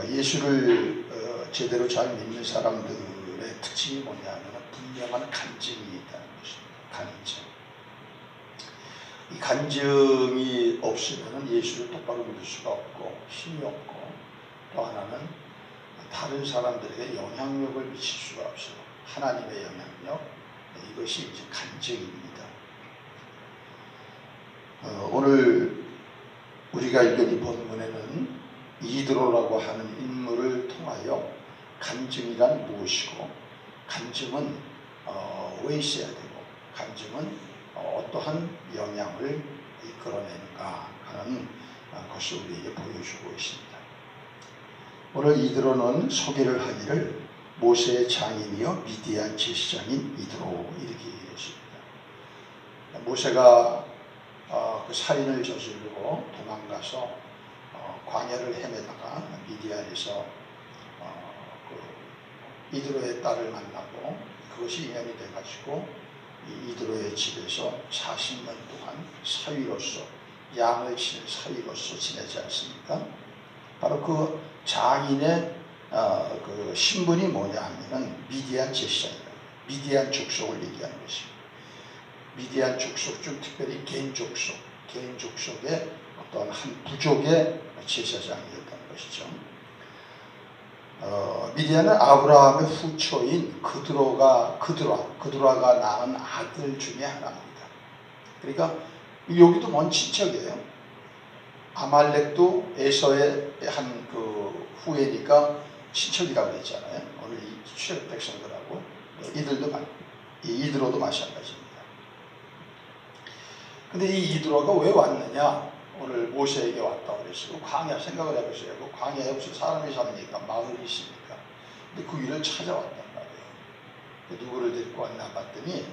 예수를 제대로 잘 믿는 사람들의 특징이 뭐냐면 분명한 간증이 있다는 것입니다. 간증. 이 간증이 없으면 예수를 똑바로 믿을 수가 없고 힘이 없고, 또 하나는 다른 사람들에게 영향력을 미칠 수가 없어요. 하나님의 영향력, 이것이 이제 간증입니다. 오늘 우리가 읽은 이 본문에는 이드로라고 하는 인물을 통하여 간증이란 무엇이고, 간증은 왜 있어야 되고, 간증은 어떠한 영향을 이끌어내는가 하는 것을 우리에게 보여주고 있습니다. 오늘 이드로는 소개를 하기를 모세의 장인이요 미디안 제사장인 이드로 이렇게 얘기했습니다. 모세가 그 살인을 저지르고 도망가서 광야를 헤매다가 미디안에서 그 이드로의 딸을 만나고, 그것이 인연이 돼가지고 이 이드로의 집에서 40년 동안 사위로서, 양을 치는 사위로서 지내지 않습니까? 바로 그 장인의 그 신분이 뭐냐 하면은 미디안 제사장이에요. 미디안 족속을 얘기하는 것입니다. 미디안 족속 중 특별히 개인 족속의 어떤 한 부족의 제사장이었다는 것이죠. 미디안은 아브라함의 후초인 그드라가 낳은 아들 중에 하나입니다. 그러니까 여기도 먼 친척이에요. 아말렉도 에서의 한 그 후예니까 친척이라고 했잖아요. 오늘 이 출애굽 백성들하고 이드로도 마찬가지입니다. 근데 이 이드로가 왜 왔느냐? 오늘 모세에게 왔다고 그랬어요. 광야 생각을 해보세요. 그 광야에 무슨 사람이 삽니까? 마을이 있습니까? 근데 그 일을 찾아왔단 말이에요. 누구를 데리고 왔나 봤더니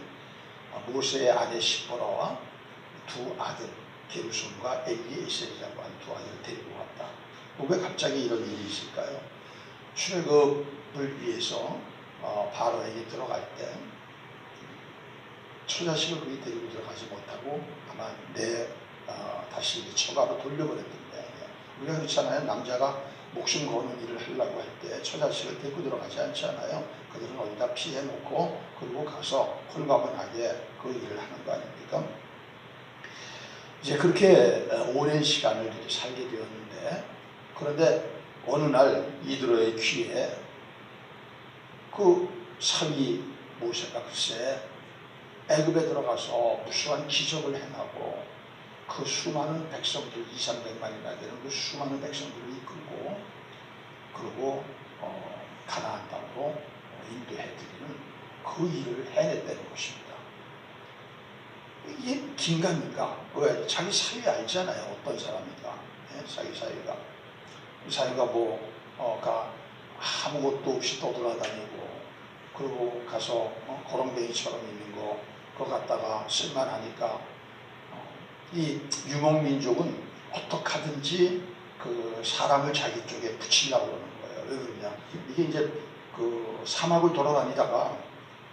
모세의 아내 시보라와 두 아들 게르솜과 엘리에셀이라고 하는 두 아들을 데리고 왔다. 왜 갑자기 이런 일이 있을까요? 출애굽을 위해서 바로에게 들어갈 때 처자식을 거기 데리고 들어가지 못하고 아마 다시 처가로 돌려보냈던데, 우리가 그렇잖아요. 남자가 목숨 거는 일을 하려고 할 때 처자식을 데리고 들어가지 않잖아요. 그들은 어디다 피해놓고 그리고 가서 홀가분하게 그 일을 하는 거 아닙니까? 이제 그렇게 오랜 시간을 이렇게 살게 되었는데, 그런데 어느 날 이드로의 귀에 그 사위 모세가 글쎄 애굽에 들어가서 무수한 기적을 행하고 그 수많은 백성들 200~300만이나 되는 그 수많은 백성들을 이끌고, 그리고 가나안 땅으로 인도해드리는 그 일을 해냈다는 것입니다. 이게 긴가민가? 왜? 자기 사위 알잖아요. 어떤 사람인가? 자기 사위가. 사위가 아무것도 없이 떠돌아다니고, 그리고 가서 거렁뱅이처럼 있는 거 그거 갖다가 쓸만하니까 이 유목민족은 어떻게 하든지 그 사람을 자기 쪽에 붙이려고 그러는 거예요. 왜 그러냐? 이게 이제 그 사막을 돌아다니다가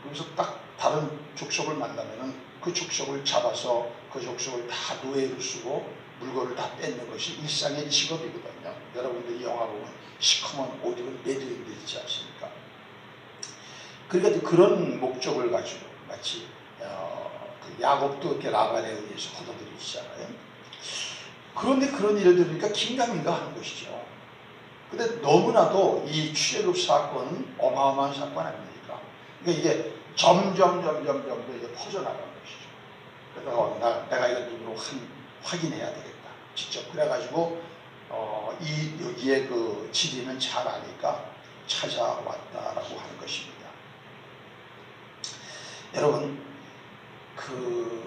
그래서 딱 다른 족속을 만나면은 그 족속을 잡아서 그 족속을 다 노예로 쓰고 물건을 다 뺏는 것이 일상의 직업이거든요. 여러분들이 영화 보면 시커먼 옷 입은 베두인들 있지 않습니까? 그러니까 그런 목적을 가지고 마치 그 야곱도 이렇게 라반에 의해서 걷어들이잖아요. 그런데 그런 일을 들으니까 긴가민가 하는 것이죠. 근데 너무나도 이 출애굽 사건은 어마어마한 사건 아닙니까? 그러니까 이게 점점 이제 퍼져나가는 것이죠. 그러다가 내가 이거 눈으로 확인해야 되겠다. 직접 그래가지고 여기에 그 지리는 잘 아니까 찾아왔다라고 하는 것입니다. 여러분, 그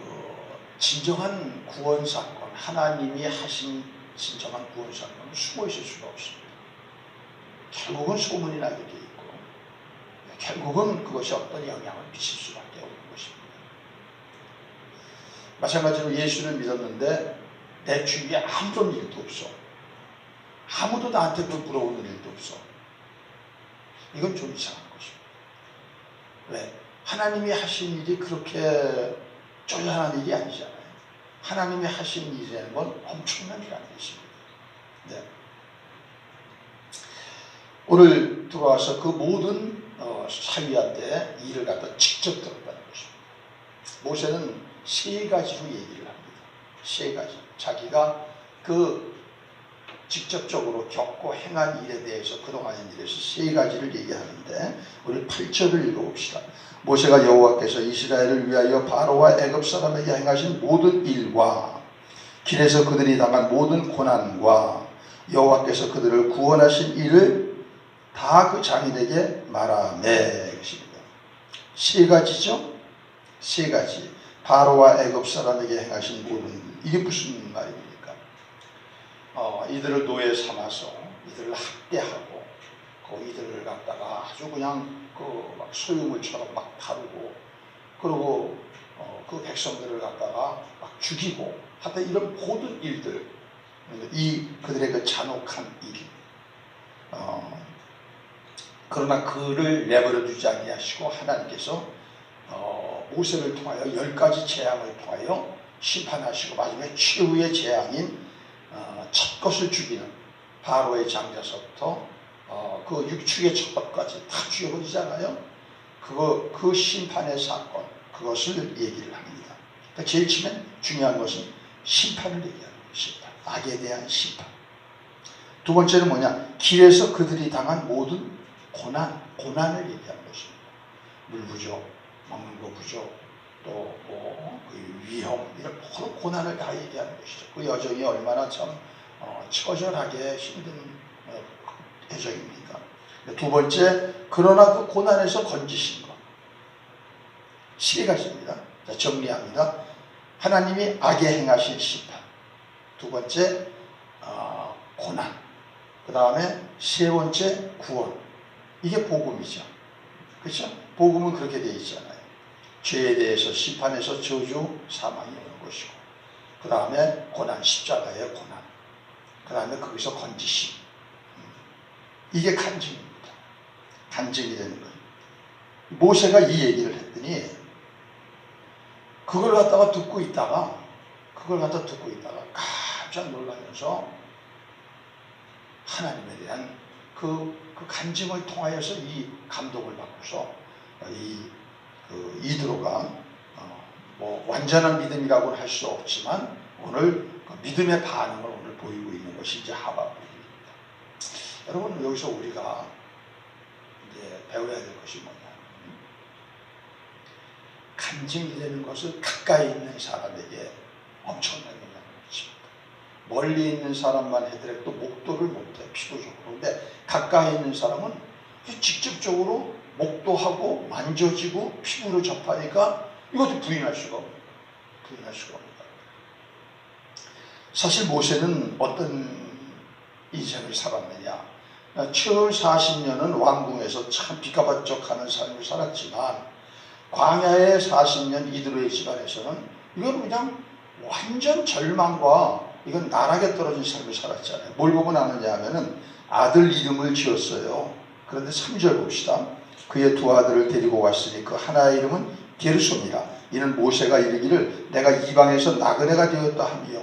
진정한 구원 사건, 하나님이 하신 진정한 구원 사건은 숨어 있을 수가 없습니다. 결국은 소문이 나게 돼 있고, 결국은 그것이 어떤 영향을 미칠 수밖에 없는 것입니다. 마찬가지로 예수를 믿었는데 내 주위에 아무런 일도 없어. 아무도 나한테 물어보는 일도 없어. 이건 좀 이상한 것입니다. 왜? 하나님이 하신 일이 그렇게 쪼잔한 일이 아니잖아요. 하나님이 하신 일이라는 건 엄청난 일이라는 것입니다. 네. 오늘 들어와서 그 모든 사위한테 일을 갖다 직접 들었다는 것입니다. 모세는 세 가지로 얘기를 합니다. 세 가지. 자기가 그 직접적으로 겪고 행한 일에 대해서 그동안의 일에서 세 가지를 얘기하는데 우리 8절을 읽어봅시다. 모세가 여호와께서 이스라엘을 위하여 바로와 애굽 사람에게 행하신 모든 일과 길에서 그들이 당한 모든 고난과 여호와께서 그들을 구원하신 일을 다 그 장인에게 말하매. 것입니다. 세 가지죠. 세 가지. 바로와 애굽 사람에게 행하신 모든 일. 이게 무슨 말입니까? 이들을 노예 삼아서 이들을 학대하고 이들을 갖다가 아주 그냥 막 소유물처럼 막 다루고 그리고 그 백성들을 갖다가 막 죽이고 하여튼 이런 모든 일들, 그들의 그 잔혹한 일. 그러나 그를 내버려 두지 아니하시고 하나님께서 모세를 통하여 10가지 재앙을 통하여 심판하시고 마지막에 최후의 재앙인 첫 것을 죽이는 바로의 장자서부터 그 육축의 첫 것까지 다 죽여버리잖아요. 그 심판의 사건, 그것을 얘기를 합니다. 그러니까 제일 중요한 것은 심판을 얘기하는 거예요. 심판. 악에 대한 심판. 두 번째는 뭐냐? 길에서 그들이 당한 모든 고난을 얘기하는 것입니다. 물 부족, 먹는 거 부족, 또 그 위험, 이런 모든 고난을 다 얘기하는 것이죠. 그 여정이 얼마나 참 처절하게 힘든 여정입니까? 두 번째, 그러나 그 고난에서 건지신 것. 세 가지입니다. 자, 정리합니다. 하나님이 악에 행하신 심판. 두 번째, 고난. 그 다음에 세 번째, 구원. 이게 복음이죠. 그렇죠? 복음은 그렇게 되어 있잖아요. 죄에 대해서 심판에서 저주, 사망이 오는 것이고, 그 다음에 고난, 십자가의 고난, 그 다음에 거기서 건지심. 이게 간증입니다. 간증이 되는 거예요. 모세가 이 얘기를 했더니 그걸 갖다가 듣고 있다가 깜짝 놀라면서 하나님에 대한 그 간증을 통하여서 이 감동을 받고서 이드로가 완전한 믿음이라고는 할 수 없지만 오늘 그 믿음의 반응을 오늘 보이고 있는 것이 이제 하박국입니다. 여러분, 여기서 우리가 이제 배워야 될 것이 뭐냐? 간증이 되는 것을 가까이 있는 사람에게 엄청난 영향을 미칩니다. 멀리 있는 사람만 해더라도 목도를 못해, 피부적으로. 근데 가까이 있는 사람은 직접적으로 목도하고 만져지고 피부로 접하니까 이것도 부인할 수가 없습니다. 사실 모세는 어떤 인생을 살았느냐? 처음 40년은 왕궁에서 참 비가반적하는 삶을 살았지만 광야의 40년 이드로의 집안에서는 이건 그냥 완전 절망과 이건 나락에 떨어진 삶을 살았잖아요. 뭘 보고 나느냐 하면은 아들 이름을 지었어요. 그런데 3절 봅시다. 그의 두 아들을 데리고 왔으니 그 하나의 이름은 게르솜이라. 이는 모세가 이르기를 내가 이방에서 나그네가 되었다 하며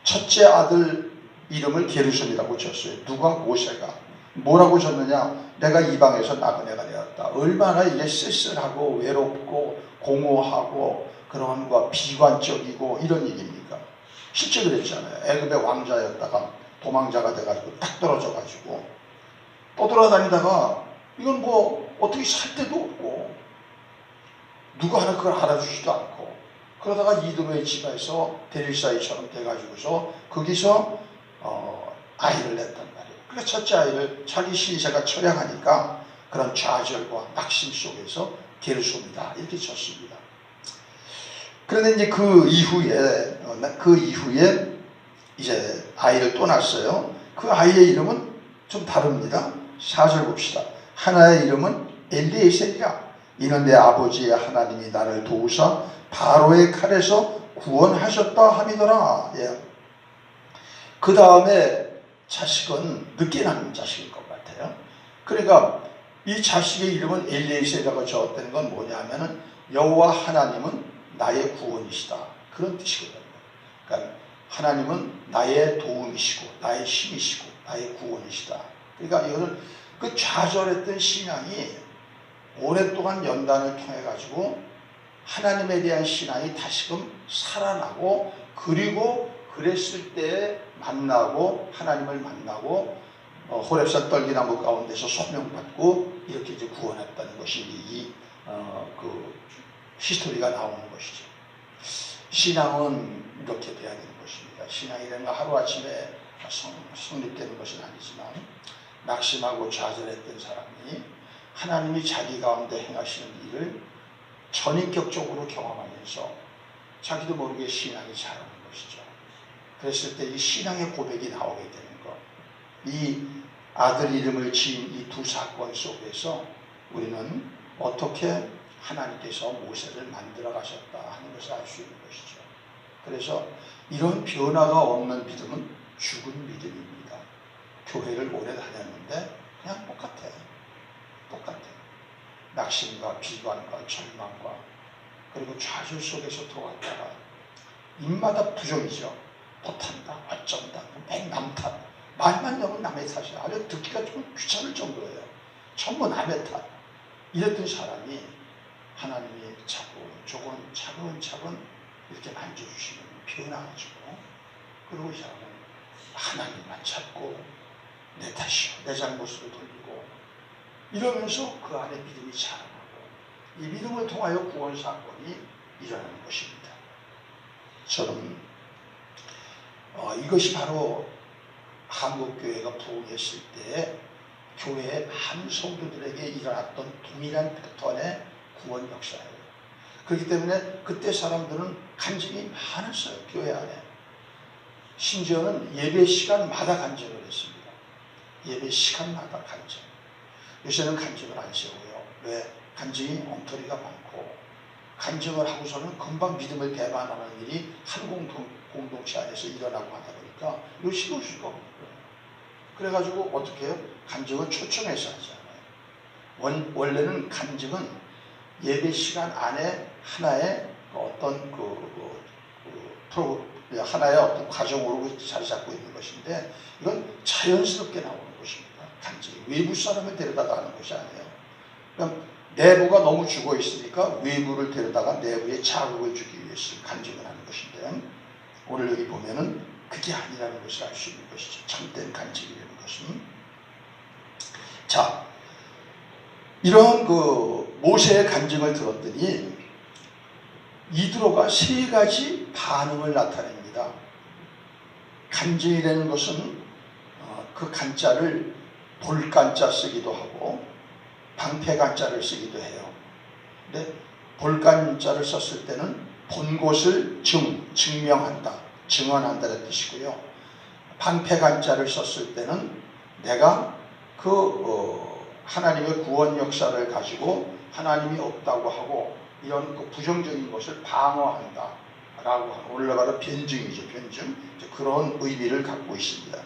첫째 아들 이름을 게르솜이라고 지었어요. 누가? 모세가. 뭐라고 졌느냐? 내가 이방에서 나그네가 되었다. 얼마나 이게 쓸쓸하고 외롭고 공허하고 그런 거 비관적이고 이런 얘기입니까? 실제 그랬잖아요. 애굽의 왕자였다가 도망자가 돼가지고 딱 떨어져가지고 떠돌아다니다가 이건 뭐 어떻게 살 데도 없고 누가 하나 그걸 알아주지도 않고 그러다가 이드로의 집에서 데릴사이처럼 돼가지고서 거기서 아이를 냈단 말이에요. 그러니까 첫째 아이를 자기 신세가 처량하니까 그런 좌절과 낙심 속에서 게르솜이다 이렇게 쳤습니다. 그런데 이제 그 이후에 이제 아이를 또 낳았어요. 그 아이의 이름은 좀 다릅니다. 4절 봅시다. 하나의 이름은 엘리에셀이라. 이는 내 아버지의 하나님이 나를 도우사 바로의 칼에서 구원하셨다 함이더라. 예. 그 다음에 자식은 늦게 낳은 자식일 것 같아요. 그러니까 이 자식의 이름은 엘리에셀이라고 적었다는 건 뭐냐면은 여호와 하나님은 나의 구원이시다. 그런 뜻이거든요. 그러니까 하나님은 나의 도움이시고 나의 힘이시고 나의 구원이시다. 그러니까 이거는 그 좌절했던 신앙이 오랫동안 연단을 통해 가지고 하나님에 대한 신앙이 다시금 살아나고, 그리고 그랬을 때 만나고 하나님을 만나고 호렙산 떨기나무 가운데서 소명받고 이렇게 이제 구원했다는 것이 그 히스토리가 나오는 것이죠. 신앙은 이렇게 돼야 되는 것입니다. 신앙이라는 건 하루아침에 성립되는 것은 아니지만, 낙심하고 좌절했던 사람이 하나님이 자기 가운데 행하시는 일을 전인격적으로 경험하면서 자기도 모르게 신앙이 자라는 것이죠. 그랬을 때 이 신앙의 고백이 나오게 되는 것, 이 아들 이름을 지은 이 두 사건 속에서 우리는 어떻게 하나님께서 모세를 만들어 가셨다 하는 것을 알 수 있는 것이죠. 그래서 이런 변화가 없는 믿음은 죽은 믿음입니다. 교회를 오래 다녔는데 그냥 똑같아. 낙심과 비관과 절망과 그리고 좌절 속에서 돌아왔다가 입마다 부정이죠. 못한다, 어쩐다, 맨 남 탓. 말만 여면 남의 탓이야. 아주 듣기가 좀 귀찮을 정도예요. 전부 남의 탓. 이랬던 사람이 하나님이 차근차근 이렇게 만져주시면 변화가지고, 그리고 이 사람은 하나님만 찾고 내 탓이요, 내 잘못을 돌리고 이러면서 그 안에 믿음이 자라나고, 이 믿음을 통하여 구원 사건이 일어나는 것입니다. 저는 이것이 바로 한국교회가 부흥했을 때 교회의 많은 성도들에게 일어났던 동일한 패턴의 구원 역사예요. 그렇기 때문에 그때 사람들은 간증이 많았어요. 교회 안에. 심지어는 예배 시간마다 간증을 했습니다. 예배 시간마다 간증. 요새는 간증을 안 세워요. 왜? 간증이 엉터리가 많고, 간증을 하고서는 금방 믿음을 배반하는 일이 한 공동체 안에서 일어나고 하다 보니까 이거 쉬울 수가 없는 거예요. 그래가지고 어떻게 해요? 간증을 초청해서 하잖아요. 원래는 간증은 예배 시간 안에 하나의 어떤 하나의 어떤 과정으로 자리 잡고 있는 것인데, 이건 자연스럽게 나오는 것입니다. 간증이 외부 사람을 데려다가 하는 것이 아니에요. 그럼 내부가 너무 죽어 있으니까 외부를 데려다가 내부에 자극을 주기 위해서 간증을 하는 것인데, 오늘 여기 보면은 그게 아니라는 것을 알 수 있는 것이죠. 참된 간증이라는 것은. 자, 이런 모세의 간증을 들었더니 이드로가 세 가지 반응을 나타냅니다. 간증이라는 것은 그 간자를 볼간자 쓰기도 하고 방패간자를 쓰기도 해요. 근데 볼간자를 썼을 때는 본 곳을 증명한다, 증언한다는 뜻이고요. 방패간자를 썼을 때는 내가 하나님의 구원 역사를 가지고 하나님이 없다고 하고 이런 부정적인 것을 방어한다 라고 하는, 오늘 말로 변증이죠. 변증. 그런 의미를 갖고 있습니다.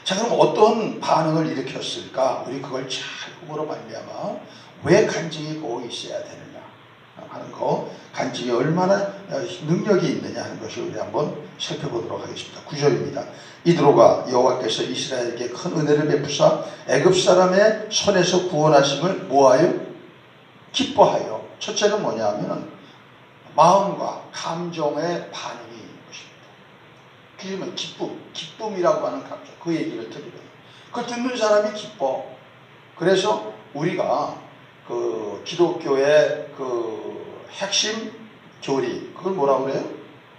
자, 그럼 어떤 반응을 일으켰을까? 우리 그걸 잘 보므로 말미암아 왜 간증이 꼭 있어야 되느냐 하는 거, 간증이 얼마나 능력이 있느냐 하는 것을 우리 한번 살펴보도록 하겠습니다. 9절입니다. 이드로가 여호와께서 이스라엘에게 큰 은혜를 베푸사 애굽 사람의 손에서 구원하심을 뭐하여? 기뻐하여. 첫째는 뭐냐 하면 마음과 감정의 반응이 있는 것입니다. 그러면 기쁨이라고 하는 감정, 그 얘기를 들으면 그 듣는 사람이 기뻐. 그래서 우리가 기독교의 핵심 교리, 그걸 뭐라고 그래요?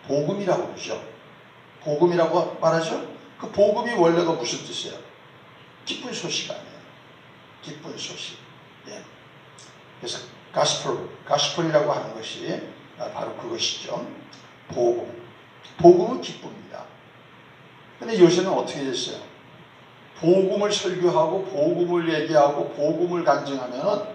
복음이라고 그러죠. 복음이라고 말하죠. 그 복음이 원래가 무슨 뜻이에요? 기쁜 소식 아니에요. 기쁜 소식. 예. 그래서 가스펠이라고 하는 것이 바로 그것이죠. 복음은 기쁨입니다. 근데 요새는 어떻게 됐어요? 복음을 설교하고 복음을 얘기하고 복음을 간증하면은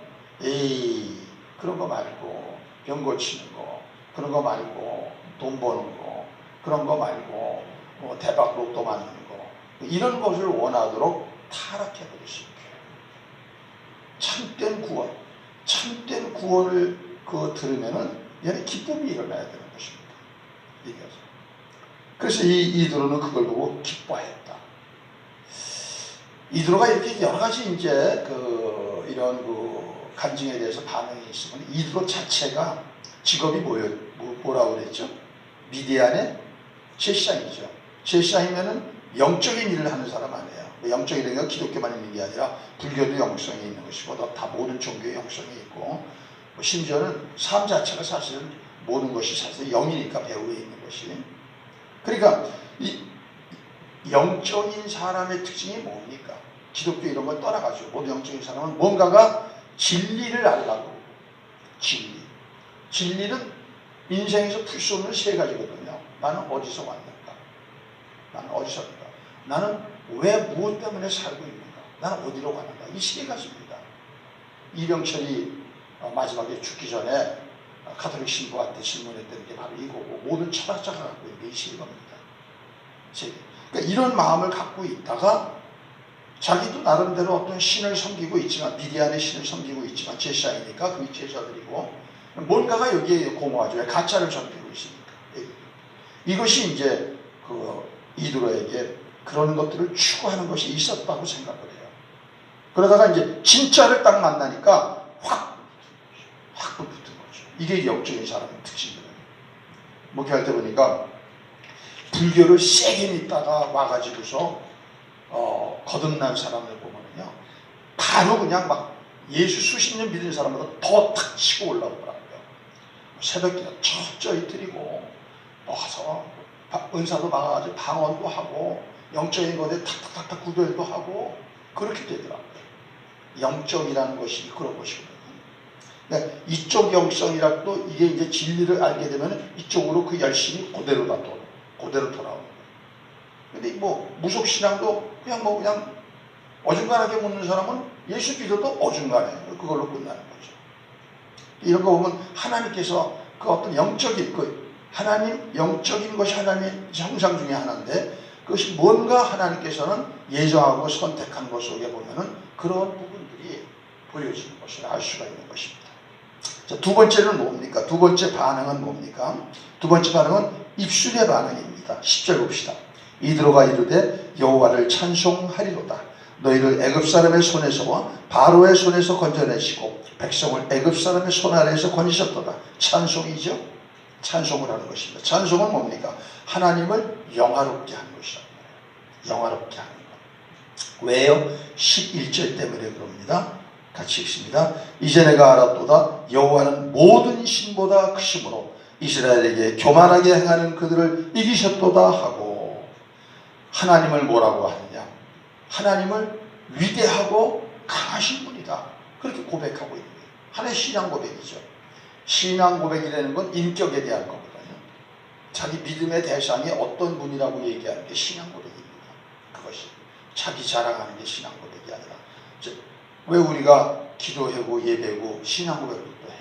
그런 거 말고 병 고치는 거, 그런 거 말고 돈 버는 거, 그런 거 말고 뭐 대박 로또 맞는 거, 이런 것을 원하도록 타락해버렸습니다. 참된 구원을 들으면은 얘는 기쁨이 일어나야 되는 것입니다. 그래서 이드로는 그걸 보고 기뻐했다. 이드로가 이렇게 여러 가지 이제 이런 간증에 대해서 반응이 있으면 이드로 자체가 직업이 뭐라고 그랬죠? 미디안의 제사장이죠. 제사장이면은 영적인 일을 하는 사람 아니에요. 영적인 건 기독교만 있는 게 아니라 불교도 영성이 있는 것이고 다 모든 종교의 영성이 있고 심지어는 삶 자체가 사실은 모든 것이 사실 영이니까 배후에 있는 것이. 그러니까 이 영적인 사람의 특징이 뭡니까? 기독교 이런 걸 떠나가지고 모든 영적인 사람은 뭔가가 진리를 알라고. 진리는 인생에서 풀 수 없는 세 가지거든요. 나는 어디서 왔는가? 나는 어디서 왔는가? 나는 왜 무엇 때문에 살고 있는가? 나는 어디로 가는가? 이 세 가지입니다. 이병철이 마지막에 죽기 전에 가톨릭 신부한테 질문했던 게 바로 이거고 모든 철학자가 갖고 있는 게 이 세 겁니다. 그러니까 이런 마음을 갖고 있다가 자기도 나름대로 어떤 신을 섬기고 있지만 미디안의 신을 섬기고 있지만 제사이니까 그게 제자들이고 뭔가가 여기에 공허하죠. 가짜를 섬기고 있으니까. 이것이 이제 이드로에게 그런 것들을 추구하는 것이 있었다고 생각을 해요. 그러다가 이제 진짜를 딱 만나니까 확 붙은 거죠. 이게 영적인 사람의 특징이거든요. 목회할 때 보니까 불교를 세게 믿다가 와가지고서 거듭난 사람들 보면은요 바로 그냥 막 예수 수십 년 믿은 사람보다 더 탁 치고 올라오더라고요. 새벽기도 철저히 드리고 와서 은사도 막아가지고 방언도 하고 영적인 것에 탁탁탁탁 구별도 하고 그렇게 되더라고요. 영적이라는 것이 그런 것이거든요. 그러니까 이쪽 영성이라도 이게 이제 진리를 알게 되면 이쪽으로 그 열심이 그대로 돌아오는 거예요. 근데 무속신앙도 그냥 어중간하게 묻는 사람은 예수 믿어도 어중간해요. 그걸로 끝나는 거죠. 이런 거 보면 하나님께서 그 어떤 영적인 영적인 것이 하나님의 형상 중에 하나인데 그것이 뭔가 하나님께서는 예정하고 선택한 것 속에 보면은 그런 부분들이 보여지는 것을 알 수가 있는 것입니다. 자, 두 번째는 뭡니까? 두 번째 반응은 뭡니까? 두 번째 반응은 입술의 반응입니다. 10절 봅시다. 이드로가 이르되 여호와를 찬송하리로다. 너희를 애굽 사람의 손에서와 바로의 손에서 건져내시고 백성을 애굽 사람의 손 아래에서 건지셨도다. 찬송이죠. 찬송을 하는 것입니다. 찬송은 뭡니까? 하나님을 영화롭게 하는 것이다. 영화롭게 하는 것. 왜요? 11절 때문에 그럽니다. 같이 읽습니다. 이제 내가 알았도다. 여호와는 모든 신보다 크심으로 이스라엘에게 교만하게 행하는 그들을 이기셨도다 하고 하나님을 뭐라고 하느냐? 하나님을 위대하고 강하신 분이다. 그렇게 고백하고 있는 거예요. 하나의 신앙 고백이죠. 신앙 고백이라는 건 인격에 대한 거거든요. 자기 믿음의 대상이 어떤 분이라고 얘기하는 게 신앙 고백입니다. 그것이 자기 자랑하는 게 신앙 고백이 아니라 왜 우리가 기도하고 예배고 신앙 고백을 또 해요.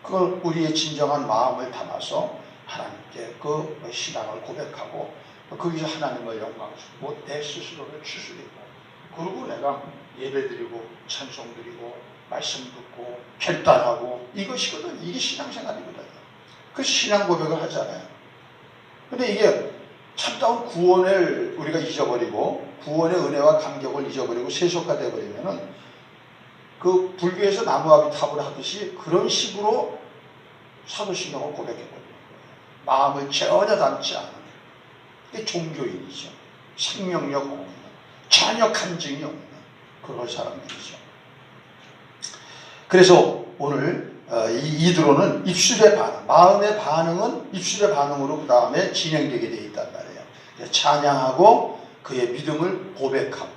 그걸 우리의 진정한 마음을 담아서 하나님께 그 신앙을 고백하고 거기서 하나님을 영광스럽고 내 스스로를 추스리고 그리고 내가 예배드리고 찬송드리고 말씀 듣고 결단하고 이것이거든. 이게 신앙생활이거든요. 그래서 신앙 고백을 하잖아요. 근데 이게 참다운 구원을 우리가 잊어버리고 구원의 은혜와 감격을 잊어버리고 세속화되어 버리면은 그 불교에서 나무아비 탑을 하듯이 그런 식으로 사도신경을 고백해버리는 거예요. 마음을 전혀 담지 않은 그게 종교인이죠. 생명력 없는 전혀 간증이 없는 그런 사람들이죠. 그래서 오늘 이 이드로는 입술의 반응, 마음의 반응은 입술의 반응으로 그 다음에 진행되게 되어 있단 말이에요. 찬양하고 그의 믿음을 고백하고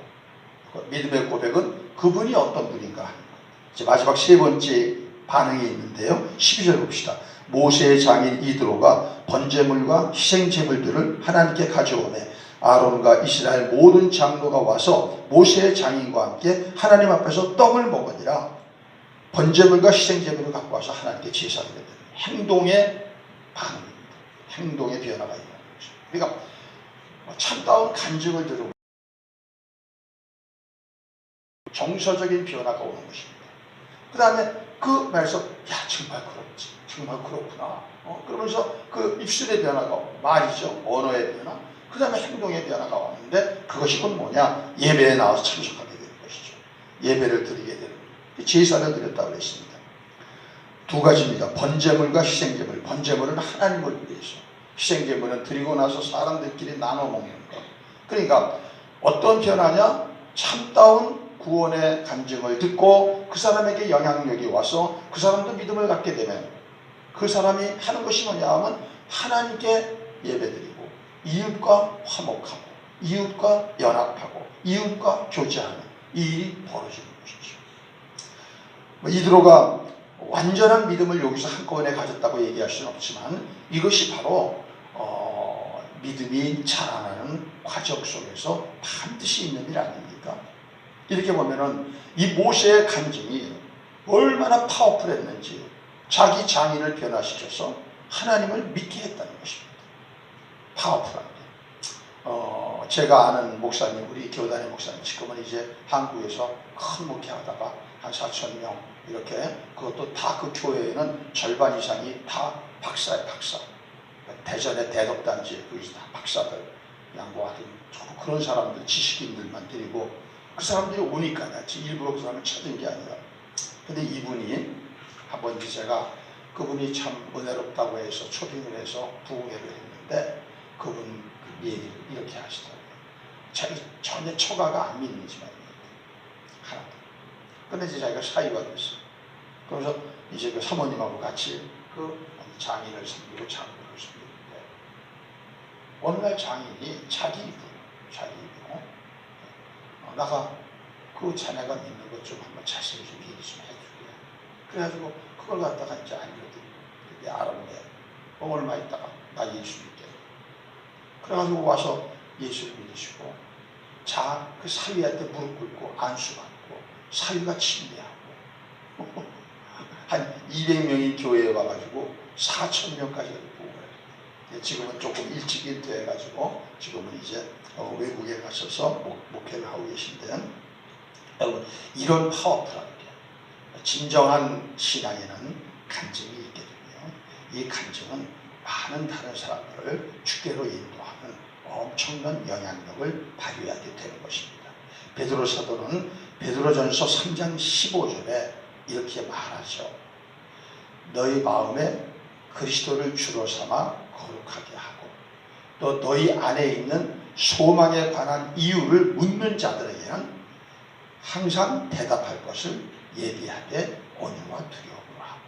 믿음의 고백은 그분이 어떤 분인가 하는 것. 마지막 세 번째 반응이 있는데요. 12절 봅시다. 모세의 장인 이드로가 번제물과 희생제물들을 하나님께 가져오매 아론과 이스라엘 모든 장로가 와서 모세의 장인과 함께 하나님 앞에서 떡을 먹으니라. 번제물과 희생제물을 갖고 와서 하나님께 제사를 드리는 행동의 반응입니다. 행동의 변화가 있는 거죠. 그러니까 참다운 간증을 들으면 정서적인 변화가 오는 것입니다. 그 다음에 그 말에서 야 정말 그렇지 정말 그렇구나 그러면서 그 입술의 변화가 말이죠. 언어의 변화 그 다음에 행동의 변화가 왔는데 그것이 곧 뭐냐? 예배에 나와서 참석하게 되는 것이죠. 예배를 드리게 되는 제사를 드렸다고 했습니다. 두 가지입니다. 번제물과 희생제물. 번제물은 하나님을 위해서, 희생제물은 드리고 나서 사람들끼리 나눠 먹는 것. 그러니까 어떤 변화냐? 참다운 구원의 간증을 듣고 그 사람에게 영향력이 와서 그 사람도 믿음을 갖게 되면 그 사람이 하는 것이 뭐냐 하면 하나님께 예배드리고 이웃과 화목하고 이웃과 연합하고 이웃과 교제하는 이 일이 벌어지는 것이죠. 이드로가 완전한 믿음을 여기서 한꺼번에 가졌다고 얘기할 수는 없지만 이것이 바로 믿음이 자라나는 과정 속에서 반드시 있는 일 아닙니까? 이렇게 보면은 이 모세의 간증이 얼마나 파워풀했는지 자기 장인을 변화시켜서 하나님을 믿게 했다는 것입니다. 파워풀한 게. 제가 아는 목사님, 우리 교단의 목사님, 지금은 이제 한국에서 큰 목회하다가 한 4,000명 이렇게, 그것도 다 그 교회에는 절반 이상이 다 박사예요, 박사. 대전의 대덕단지에 거기서 다 박사들, 양보하던 그런 사람들, 지식인들만 데리고 그 사람들이 오니까 일부러 그 사람을 찾은 게 아니라. 근데 이분이 한번 제가 그분이 참 은혜롭다고 해서 초빙을 해서 부흥회를 했는데 그분 그 얘기를 이렇게 하시더라고요. 자기 전혀 처가가 안 믿는 집안이에요. 하나도. 근데 이제 자기가 사위가 됐어요. 그래서 이제 그 사모님하고 같이 그 장인을 섬기고 장로를 섬기는데 어느 날 장인이 자기 입으로 나가 그 자네가 믿는 것 좀 한번 자세히 좀 얘기 좀 해주게. 그래가지고 그걸 갖다가 이제 알려드리고 알아보게. 얼마 있다가 나 예수 믿게. 그래가지고 와서 예수를 믿으시고 그 사위한테 무릎 꿇고 안수받고 사위가 침례하고 한 200명이 교회에 와가지고 4,000명까지 보고 지금은 조금 일찍 인도해가지고 지금은 이제 외국에 가셔서 목회를 하고 계신데, 여러분 이런 파워풀한 게 진정한 신앙에는 간증이 있거든요. 이 간증은 많은 다른 사람들을 주께로 인도하는 엄청난 영향력을 발휘하게 되는 것입니다. 베드로 사도는 베드로전서 3장 15절에 이렇게 말하죠. 너희 마음에 그리스도를 주로 삼아 거룩하게 하고 또 너희 안에 있는 소망에 관한 이유를 묻는 자들에게는 항상 대답할 것을 예비하되 온유와 두려움으로 하고.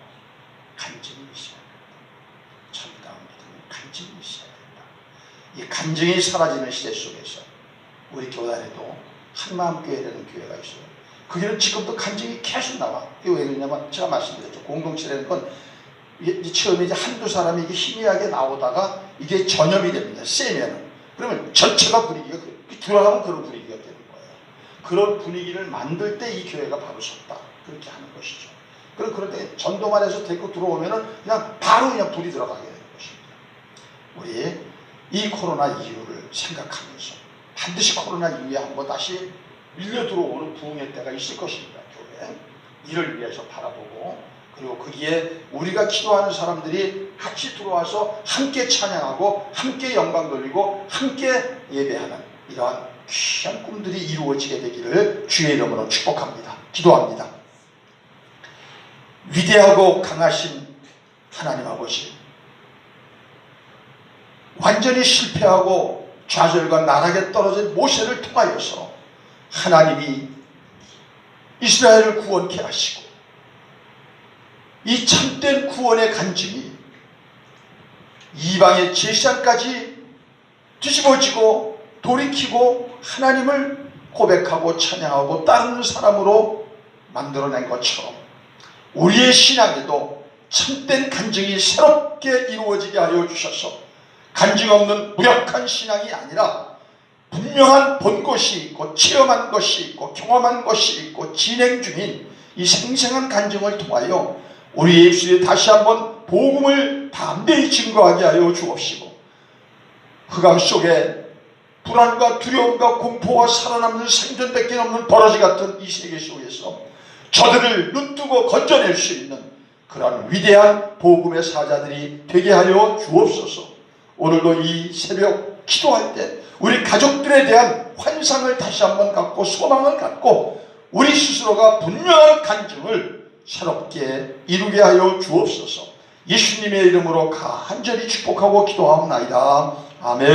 간증이 있어야 된다. 참다운 믿음은 간증이 있어야 된다. 이 간증이 사라지는 시대 속에서 우리 교단에도 한마음교회라는 교회가 있어요. 거기는 지금도 간증이 계속 나와. 왜 그러냐면 제가 말씀드렸죠. 공동체라는 건 처음에 이제 한두 사람이 이게 희미하게 나오다가 이게 전염이 됩니다. 세면은. 그러면 전체가 분위기가 돌아가면 그런 분위기가 되는 거예요. 그런 분위기를 만들 때 이 교회가 바로 섰다. 그렇게 하는 것이죠. 그런데 전도만에서 데리고 들어오면은 그냥 바로 그냥 불이 들어가게 되는 것입니다. 우리 이 코로나 이후를 생각하면서 반드시 코로나 이후에 한번 다시 밀려 들어오는 부흥의 때가 있을 것입니다. 교회. 이를 위해서 바라보고, 그리고 거기에 우리가 기도하는 사람들이 같이 들어와서 함께 찬양하고 함께 영광 돌리고 함께 예배하는 이러한 귀한 꿈들이 이루어지게 되기를 주의 이름으로 축복합니다. 기도합니다. 위대하고 강하신 하나님 아버지, 완전히 실패하고 좌절과 나락에 떨어진 모세를 통하여서 하나님이 이스라엘을 구원케 하시고 이 참된 구원의 간증이 이방의 제사장까지 뒤집어지고 돌이키고 하나님을 고백하고 찬양하고 따르는 사람으로 만들어낸 것처럼 우리의 신앙에도 참된 간증이 새롭게 이루어지게 하여 주셔서 간증 없는 무력한 신앙이 아니라 분명한 본 것이 있고 체험한 것이 있고 경험한 것이 있고 진행 중인 이 생생한 간증을 통하여 우리의 입술에 다시 한번 복음을 담대히 증거하게 하여 주옵시고, 흑암 속에 불안과 두려움과 공포와 살아남는 생존밖에 없는 버러지 같은 이 세계 속에서 저들을 눈뜨고 건져낼 수 있는 그러한 위대한 복음의 사자들이 되게 하여 주옵소서. 오늘도 이 새벽 기도할 때 우리 가족들에 대한 환상을 다시 한번 갖고 소망을 갖고 우리 스스로가 분명한 간증을 새롭게 이루게 하여 주옵소서. 예수님의 이름으로 간절히 축복하고 기도하옵나이다. 아멘.